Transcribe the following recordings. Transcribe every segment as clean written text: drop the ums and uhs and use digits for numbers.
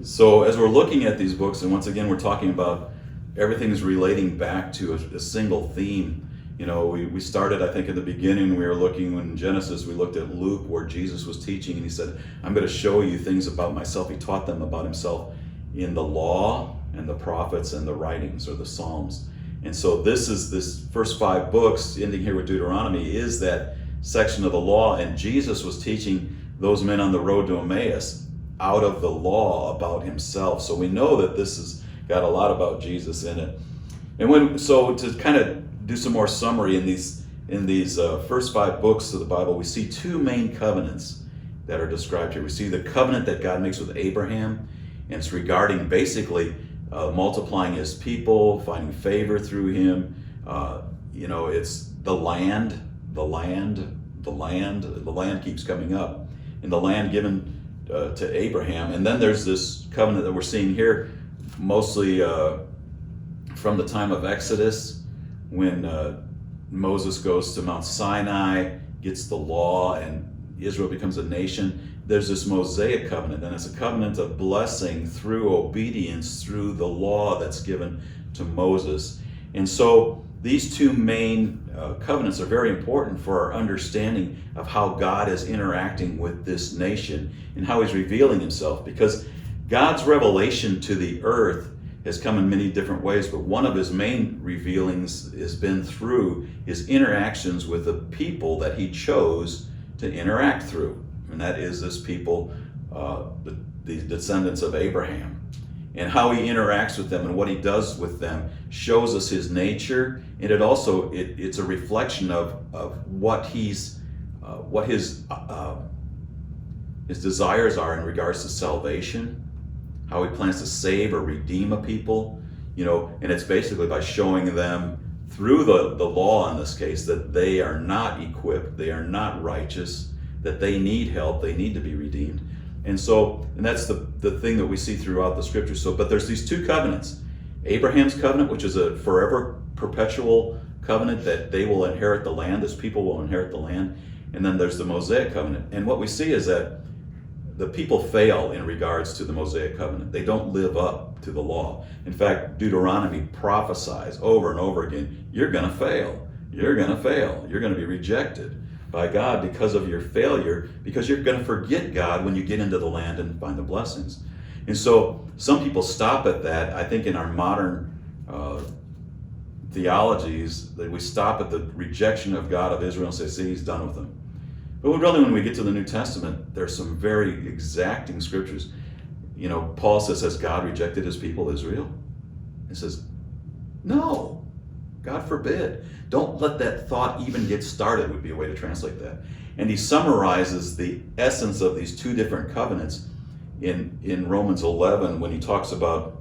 So as we're looking at these books, and once again we're talking about everything is relating back to a single theme. We started, I think, in the beginning. We were looking in Genesis. We looked at Luke, where Jesus was teaching, and he said, "I'm going to show you things about myself." He taught them about himself in the law and the prophets and the writings, or the Psalms. And so this first 5 books, ending here with Deuteronomy, is that section of the law. And Jesus was teaching those men on the road to Emmaus out of the law about himself. So we know that this has got a lot about Jesus in it. And so to kind of do some more summary in these first 5 books of the Bible, we see 2 main covenants that are described here. We see the covenant that God makes with Abraham, and it's regarding basically multiplying his people, finding favor through him. It's the land keeps coming up, and the land given to Abraham. And then there's this covenant that we're seeing here, mostly from the time of Exodus, when Moses goes to Mount Sinai, gets the law, and Israel becomes a nation. There's this Mosaic covenant, and it's a covenant of blessing through obedience through the law that's given to Moses. And so these 2 main covenants are very important for our understanding of how God is interacting with this nation and how he's revealing himself, because God's revelation to the earth has come in many different ways, but one of his main revealings has been through his interactions with the people that he chose to interact through. And that is this people, the descendants of Abraham. And how he interacts with them and what he does with them shows us his nature, and it's a reflection of what his desires are in regards to salvation, how he plans to save or redeem a people, and it's basically by showing them through the law in this case that they are not equipped, they are not righteous, that they need help, they need to be redeemed. And that's the thing that we see throughout the scriptures. But there's these 2 covenants. Abraham's covenant, which is a forever, perpetual covenant that they will inherit the land, this people will inherit the land. And then there's the Mosaic covenant. And what we see is that the people fail in regards to the Mosaic covenant. They don't live up to the law. In fact, Deuteronomy prophesies over and over again, you're going to fail. You're going to fail. You're going to be rejected by God because of your failure, because you're going to forget God when you get into the land and find the blessings. And so some people stop at that. I think in our modern theologies, that we stop at the rejection of God of Israel and say, see, he's done with them. But really, when we get to the New Testament, there's some very exacting scriptures. Paul says, has God rejected his people, Israel? He says, no, God forbid. Don't let that thought even get started, would be a way to translate that. And he summarizes the essence of these 2 different covenants in Romans 11 when he talks about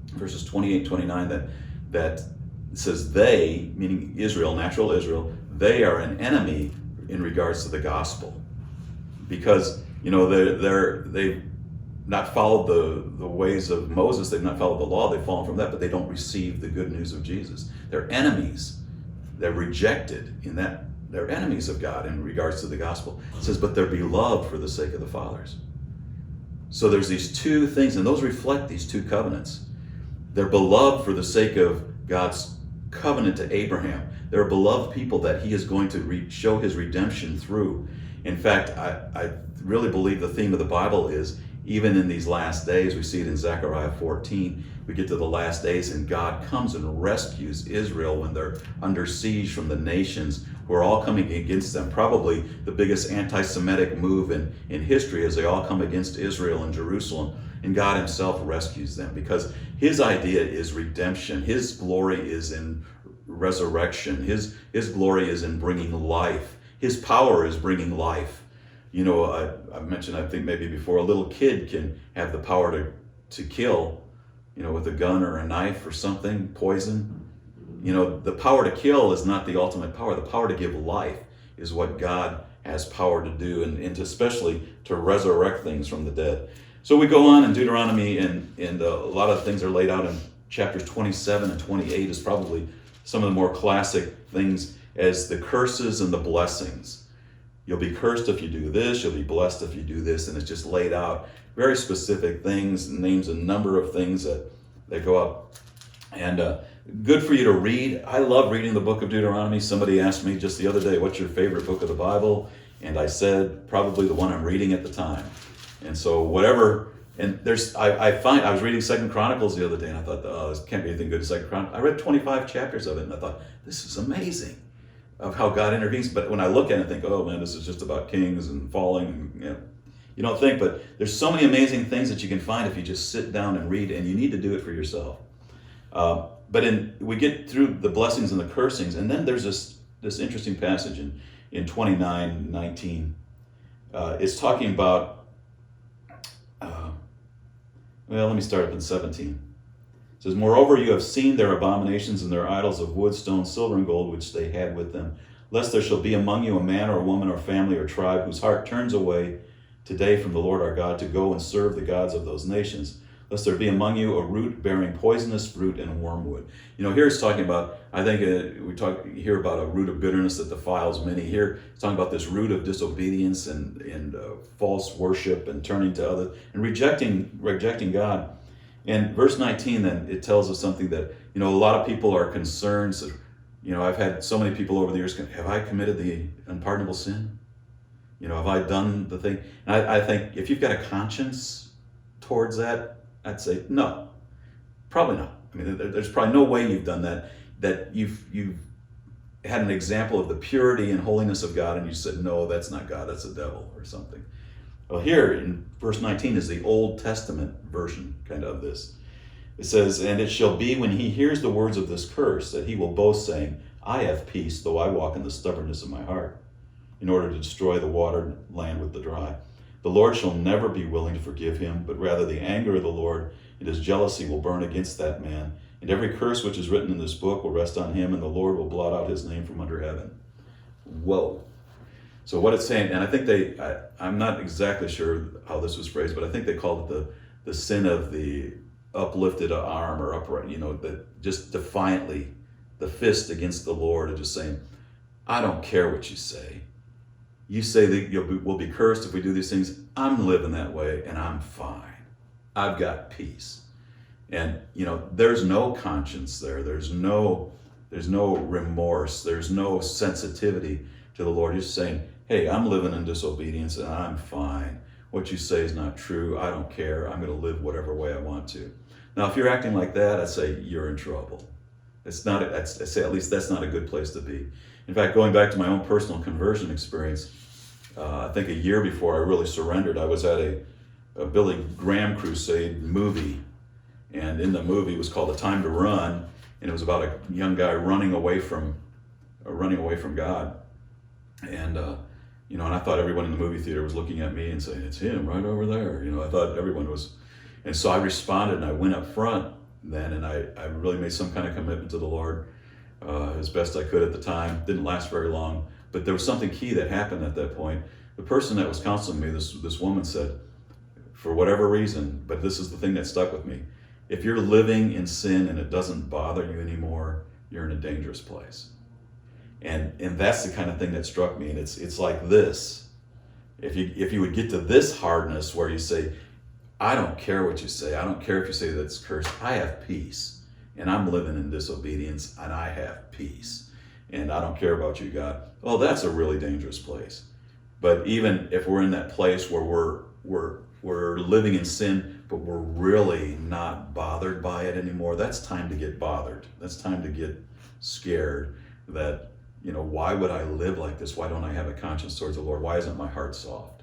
verses 28, 29, that says they, meaning Israel, natural Israel, they are an enemy in regards to the gospel. Because, they've not followed the ways of Moses, they've not followed the law, they've fallen from that, but they don't receive the good news of Jesus. They're enemies. They're rejected in that. They're enemies of God in regards to the gospel. It says, but they're beloved for the sake of the fathers. So there's these 2 things, and those reflect these 2 covenants. They're beloved for the sake of God's covenant to Abraham. They're a beloved people that he is going to show his redemption through. In fact, I really believe the theme of the Bible is, even in these last days, we see it in Zechariah 14, we get to the last days and God comes and rescues Israel when they're under siege from the nations who are all coming against them. Probably the biggest anti-Semitic move in history as they all come against Israel and Jerusalem. And God himself rescues them because his idea is redemption. His glory is in resurrection. His glory is in bringing life. His power is bringing life. I mentioned, I think maybe before, a little kid can have the power to kill, with a gun or a knife or something, poison. The power to kill is not the ultimate power. The power to give life is what God has power to do, and especially to resurrect things from the dead. So we go on in Deuteronomy, and a lot of things are laid out in chapters 27 and 28 is probably some of the more classic things as the curses and the blessings. You'll be cursed if you do this. You'll be blessed if you do this. And it's just laid out very specific things, names a number of things that go up. And good for you to read. I love reading the book of Deuteronomy. Somebody asked me just the other day, what's your favorite book of the Bible? And I said, probably the one I'm reading at the time. And so whatever, and I was reading 2 Chronicles the other day, and I thought, oh, this can't be anything good in 2 Chronicles. I read 25 chapters of it, and I thought, this is amazing of how God intervenes. But when I look at it, I think, oh man, this is just about kings and falling. And, you don't think, but there's so many amazing things that you can find if you just sit down and read, and you need to do it for yourself. But we get through the blessings and the cursings, and then there's this interesting passage in 29:19. It's talking about, let me start up in 17. It says, moreover, you have seen their abominations and their idols of wood, stone, silver, and gold, which they had with them. Lest there shall be among you a man or a woman or family or tribe whose heart turns away today from the Lord our God to go and serve the gods of those nations. Lest there be among you a root bearing poisonous fruit and wormwood. Here it's talking about, I think we talk here about a root of bitterness that defiles many. Here it's talking about this root of disobedience and false worship and turning to others and rejecting God. And verse 19 then, it tells us something that, a lot of people are concerned. So, I've had so many people over the years, have I committed the unpardonable sin? Have I done the thing? And I think if you've got a conscience towards that, I'd say no, probably not. I mean, there's probably no way you've done that you've had an example of the purity and holiness of God, and you said, no, that's not God, that's the devil or something. Well, here in verse 19 is the Old Testament version kind of this. It says, and it shall be when he hears the words of this curse that he will boast, saying, I have peace, though I walk in the stubbornness of my heart, in order to destroy the watered land with the dry. The Lord shall never be willing to forgive him, but rather the anger of the Lord and his jealousy will burn against that man. And every curse which is written in this book will rest on him, and the Lord will blot out his name from under heaven. Whoa. So what it's saying, and I think I'm not exactly sure how this was phrased, but I think they called it the sin of the uplifted arm or upright, that just defiantly, the fist against the Lord and just saying, I don't care what you say. You say that we'll be cursed if we do these things. I'm living that way and I'm fine. I've got peace. And, there's no conscience there. There's no remorse. There's no sensitivity to the Lord. You're just saying, hey, I'm living in disobedience and I'm fine. What you say is not true. I don't care. I'm going to live whatever way I want to. Now, if you're acting like that, I'd say you're in trouble. I'd say at least that's not a good place to be. In fact, going back to my own personal conversion experience, I think a year before I really surrendered, I was at a Billy Graham crusade movie. And in the movie, it was called A Time to Run. And it was about a young guy running away from God. And, and I thought everyone in the movie theater was looking at me and saying, it's him right over there. I thought everyone was. And so I responded and I went up front then, and I really made some kind of commitment to the Lord as best I could at the time. Didn't last very long. But there was something key that happened at that point. The person that was counseling me, this woman said, for whatever reason, but this is the thing that stuck with me, if you're living in sin and it doesn't bother you anymore, you're in a dangerous place. And that's the kind of thing that struck me. And it's like this. If you would get to this hardness where you say, I don't care what you say. I don't care if you say that's cursed. I have peace. And I'm living in disobedience and I have peace. And I don't care about you, God. Well, that's a really dangerous place. But even if we're in that place where we're living in sin, but we're really not bothered by it anymore, that's time to get bothered. That's time to get scared that, why would I live like this? Why don't I have a conscience towards the Lord? Why isn't my heart soft?